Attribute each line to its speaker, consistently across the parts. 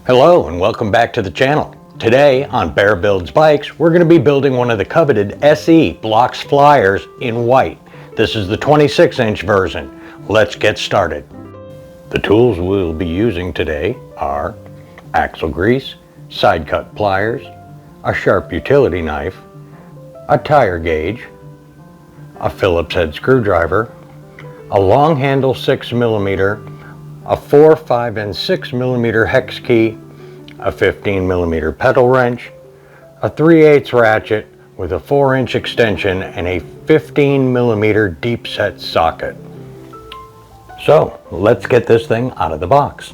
Speaker 1: Hello and welcome back to the channel. Today on Bear Builds Bikes, we're going to be building one of the coveted SE Blocks Flyers in white. This is the 26-inch version. Let's get started. The tools we'll be using today are axle grease, side cut pliers, a sharp utility knife, a tire gauge, a Phillips head screwdriver, a long handle 6mm, a 4, 5, and 6mm hex key, a 15mm pedal wrench, a 3/8 ratchet with a 4-inch extension, and a 15mm deep set socket. So let's get this thing out of the box.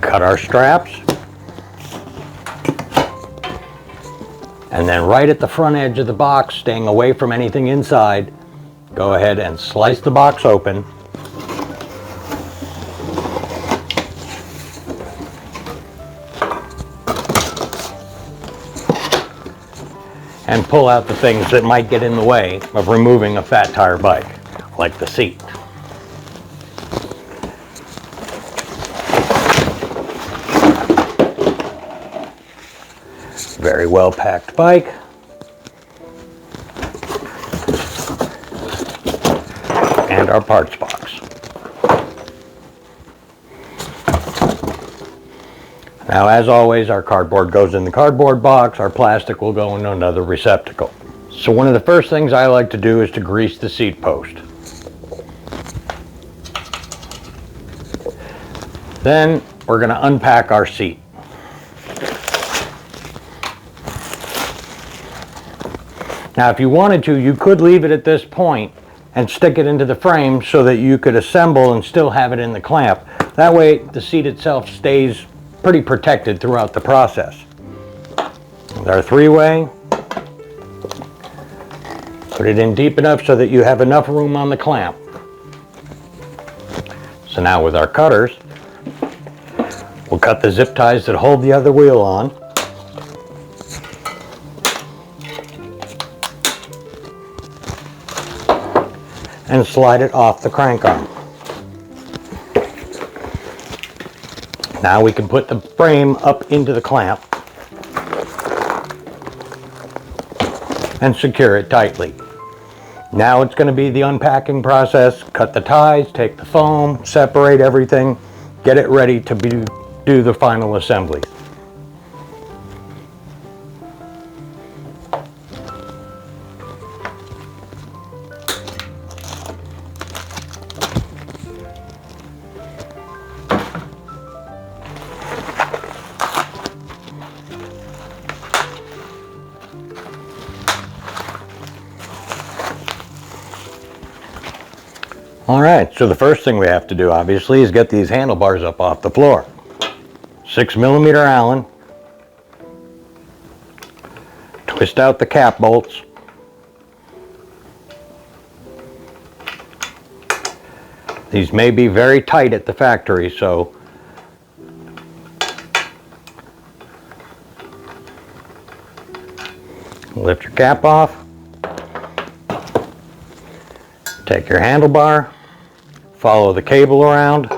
Speaker 1: Cut our straps, and then right at the front edge of the box, staying away from anything inside, go ahead and slice the box open. And pull out the things that might get in the way of removing a fat tire bike, like the seat. Very well packed bike. And our parts box. Now, as always, our cardboard goes in the cardboard box, our plastic will go in another receptacle. So one of the first things I like to do is to grease the seat post. Then we're going to unpack our seat. Now, if you wanted to, you could leave it at this point and stick it into the frame so that you could assemble and still have it in the clamp. That way the seat itself stays pretty protected throughout the process. With our 3-way, put it in deep enough so that you have enough room on the clamp. So now with our cutters, we'll cut the zip ties that hold the other wheel on. And slide it off the crank arm. Now we can put the frame up into the clamp and secure it tightly. Now it's going to be the unpacking process. Cut the ties, take the foam, separate everything, get it ready to do the final assembly. Alright, so the first thing we have to do, obviously, is get these handlebars up off the floor. 6mm Allen. Twist out the cap bolts. These may be very tight at the factory, so lift your cap off. Take your handlebar, follow the cable around,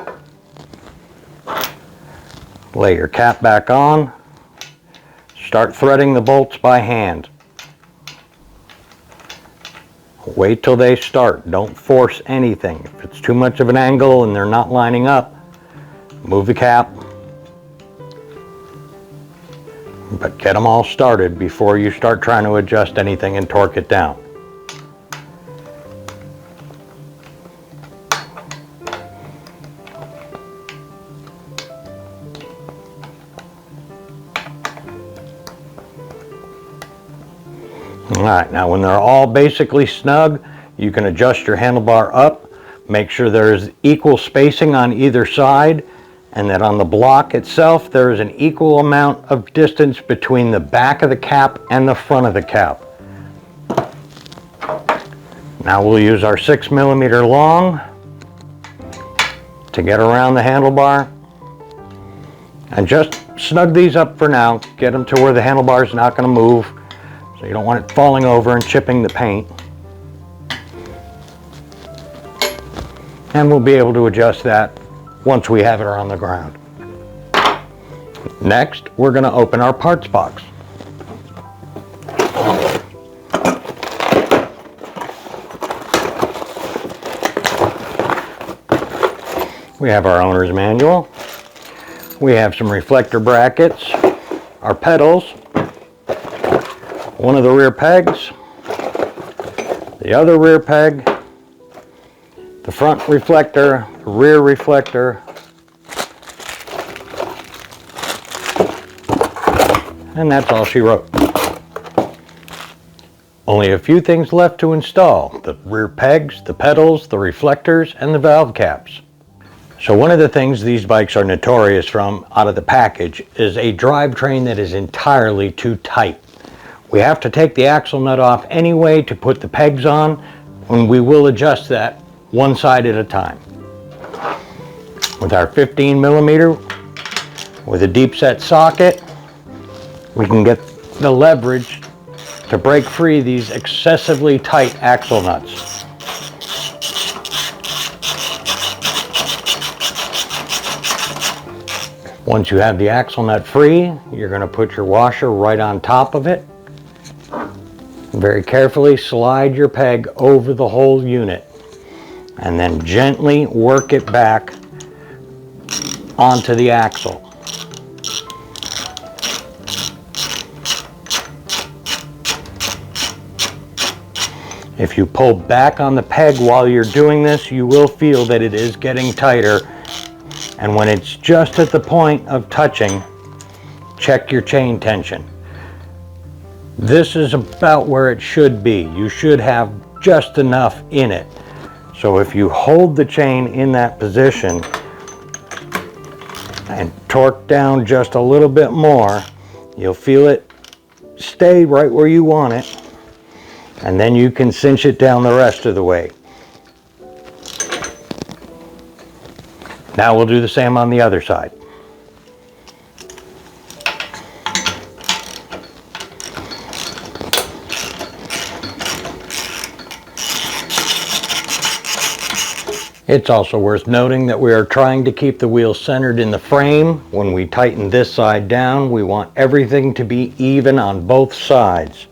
Speaker 1: lay your cap back on, start threading the bolts by hand. Wait till they start, don't force anything. If it's too much of an angle and they're not lining up, move the cap, but get them all started before you start trying to adjust anything and torque it down. Alright, now when they're all basically snug, you can adjust your handlebar up, make sure there's equal spacing on either side, and that on the block itself there is an equal amount of distance between the back of the cap and the front of the cap. Now we'll use our 6mm long to get around the handlebar, and just snug these up for now, get them to where the handlebar is not going to move. So you don't want it falling over and chipping the paint. And we'll be able to adjust that once we have it on the ground. Next, we're going to open our parts box. We have our owner's manual. We have some reflector brackets, our pedals, one of the rear pegs, the other rear peg, the front reflector, the rear reflector, and that's all she wrote. Only a few things left to install: the rear pegs, the pedals, the reflectors, and the valve caps. So one of the things these bikes are notorious from out of the package is a drivetrain that is entirely too tight. We have to take the axle nut off anyway to put the pegs on, and we will adjust that one side at a time. With our 15 millimeter, with a deep set socket, we can get the leverage to break free these excessively tight axle nuts. Once you have the axle nut free, you're going to put your washer right on top of it. Very carefully slide your peg over the whole unit and then gently work it back onto the axle. If you pull back on the peg while you're doing this, you will feel that it is getting tighter. And when it's just at the point of touching, check your chain tension. This is about where it should be. You should have just enough in it. So if you hold the chain in that position and torque down just a little bit more, you'll feel it stay right where you want it, and then you can cinch it down the rest of the way. Now we'll do the same on the other side. It's also worth noting that we are trying to keep the wheel centered in the frame. When we tighten this side down, we want everything to be even on both sides.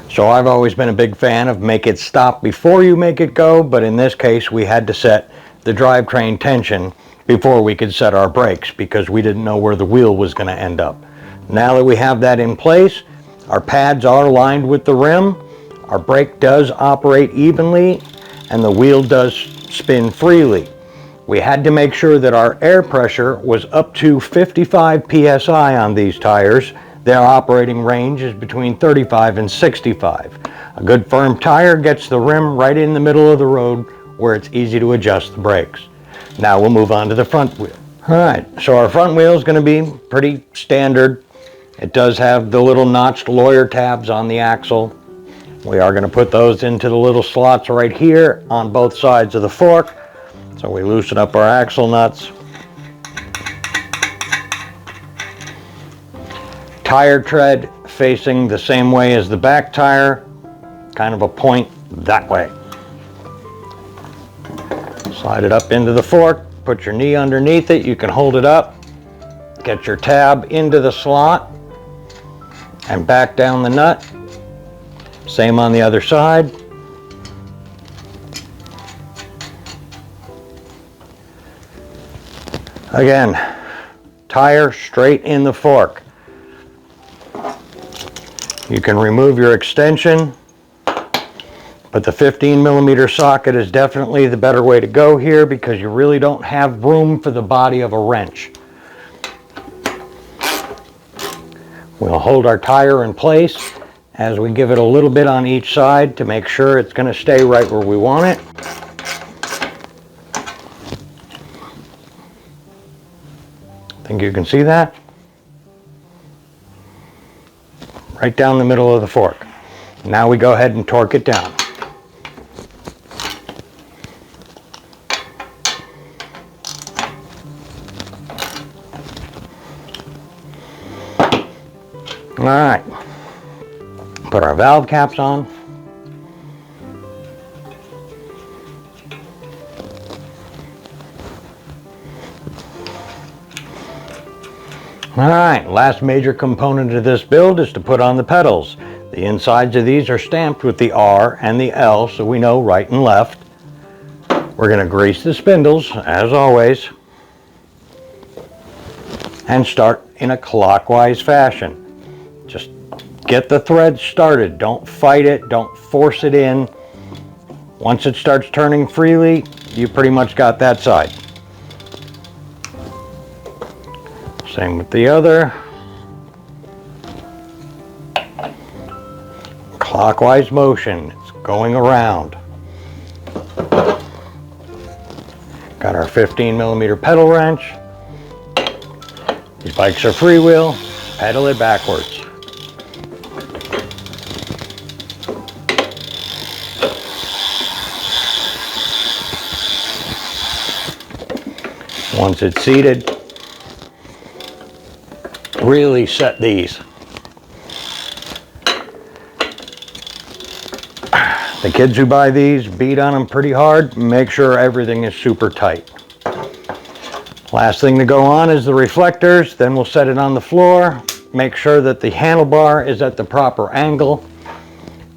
Speaker 1: So I've always been a big fan of make it stop before you make it go, but in this case we had to set the drivetrain tension before we could set our brakes because we didn't know where the wheel was going to end up. Now that we have that in place, our pads are lined with the rim, our brake does operate evenly, and the wheel does spin freely. We had to make sure that our air pressure was up to 55 psi on these tires. Their operating range is between 35 and 65. A good firm tire gets the rim right in the middle of the road where it's easy to adjust the brakes. Now we'll move on to the front wheel. Alright, so our front wheel is going to be pretty standard. It does have the little notched lawyer tabs on the axle. We are going to put those into the little slots right here on both sides of the fork. So we loosen up our axle nuts. Tire tread facing the same way as the back tire, kind of a point that way. Slide it up into the fork, put your knee underneath it, you can hold it up, get your tab into the slot, and back down the nut. Same on the other side. Again, tire straight in the fork. You can remove your extension, but the 15 millimeter socket is definitely the better way to go here because you really don't have room for the body of a wrench. We'll hold our tire in place as we give it a little bit on each side to make sure it's going to stay right where we want it. Think you can see that? Right down the middle of the fork. Now we go ahead and torque it down. All right, put our valve caps on. Alright, last major component of this build is to put on the pedals. The insides of these are stamped with the R and the L, so we know right and left. We're going to grease the spindles, as always, and start in a clockwise fashion. Just get the thread started. Don't fight it. Don't force it in. Once it starts turning freely, you pretty much got that side. Same with the other. Clockwise motion. It's going around. Got our 15mm pedal wrench. These bikes are freewheel. Pedal it backwards. Once it's seated, really set these. The kids who buy these beat on them pretty hard. Make sure everything is super tight. Last thing to go on is the reflectors. Then we'll set it on the floor. Make sure that the handlebar is at the proper angle.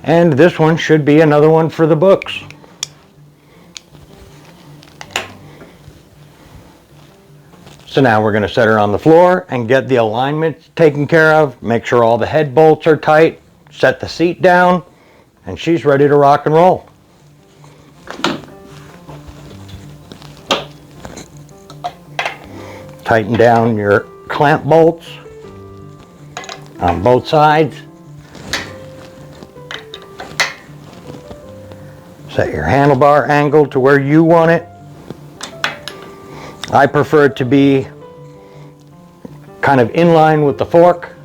Speaker 1: And this one should be another one for the books. So now we're going to set her on the floor and get the alignment taken care of. Make sure all the head bolts are tight. Set the seat down, and she's ready to rock and roll. Tighten down your clamp bolts on both sides. Set your handlebar angle to where you want it. I prefer it to be kind of in line with the fork.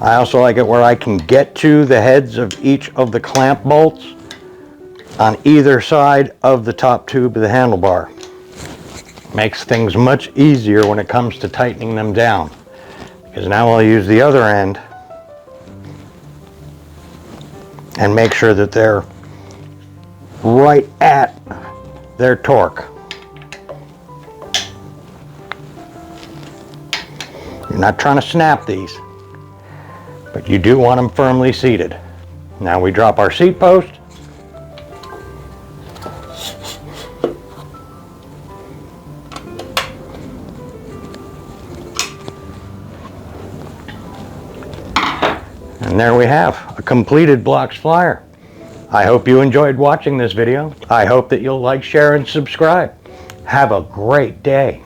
Speaker 1: I also like it where I can get to the heads of each of the clamp bolts on either side of the top tube of the handlebar. Makes things much easier when it comes to tightening them down, because now I'll use the other end and make sure that they're right at their torque. You're not trying to snap these, but you do want them firmly seated. Now we drop our seat post. And there we have a completed Blox Flyer. I hope you enjoyed watching this video. I hope that you'll like, share, and subscribe. Have a great day.